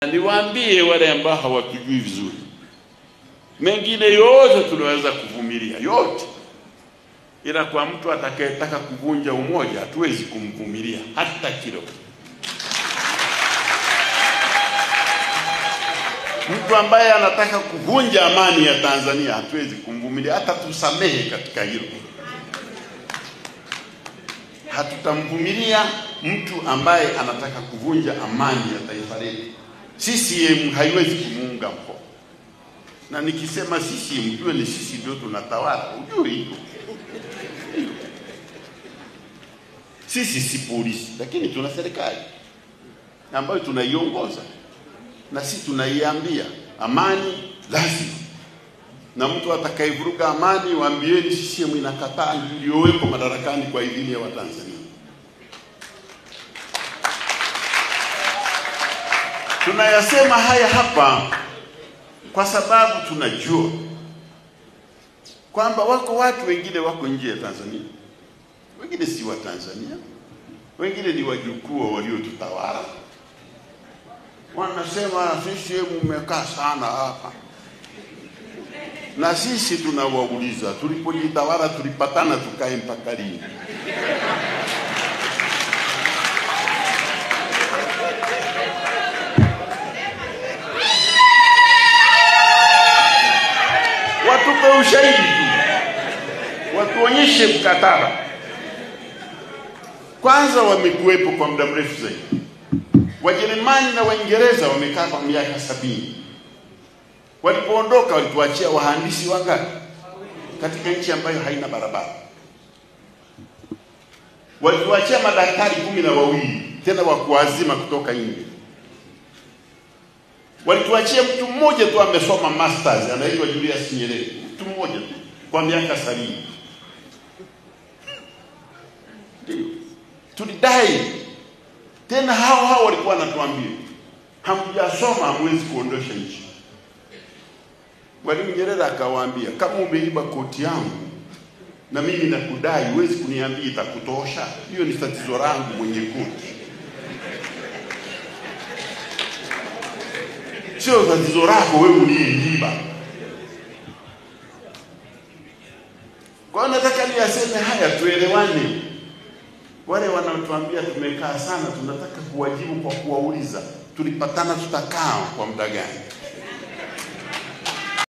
Niwaambie wale ambao hawatujui vizuri, mengine yote tunaweza kuvumilia yote, ila kwa mtu atakayetaka kuvunja umoja hatuwezi kumvumilia hata kidogo. Mtu ambaye anataka kuvunja amani ya Tanzania hatuwezi kumvumilia, hata tusamehe katika hilo. Hatutamvumilia mtu ambaye anataka kuvunja amani ya taifa letu. CCM haiwezi kumuunga mkono. Na nikisema CCM mjue ni sisi ndio tunatawala, ujue hilo. Sisi si polisi, lakini tuna serikali ambayo tunaiongoza. Na sisi tunaiambia amani lazima. Na mtu atakayevuruga amani waambieni CCM inakataa, iliyowekwa madarakani kwa idhini ya Watanzania. Tunayasema haya hapa kwa sababu tunajua kwamba wako watu wengine wako nje ya Tanzania. Wengine si wa Tanzania, wengine ni wajukuu waliotutawala. Wanasema sisi mmekaa sana hapa. Na sisi tunawauliza, tulipojitawala tulipatana tukae mpaka lini? Watupe ushahidi tu, watuonyeshe mkataba. Kwanza wamekuwepo kwa muda mrefu zaidi. Wajerumani na Waingereza wamekaa kwa miaka 70. Walipoondoka walituachia wahandisi wangapi katika nchi ambayo haina barabara? Walituachia madaktari 12 tena wa kuazima kutoka India. Walituachia mtu mmoja tu amesoma masters anaitwa Julius Nyerere, mtu mmoja tu kwa miaka 70. Tulidai tena hao walikuwa wanatuambia hamjasoma hamwezi kuondosha nchi. Mwalimu Nyerere akawaambia, kama umeiba koti yangu na mimi nakudai, huwezi kuniambia itakutosha. Hiyo ni tatizo langu mwenye koti, sio tatizo lako wewe uliyeiba. Kwa nataka niyaseme haya tuelewane. Wale wanaotuambia tumekaa sana, tunataka kuwajibu kwa kuwauliza tulipatana tutakaa kwa muda gani?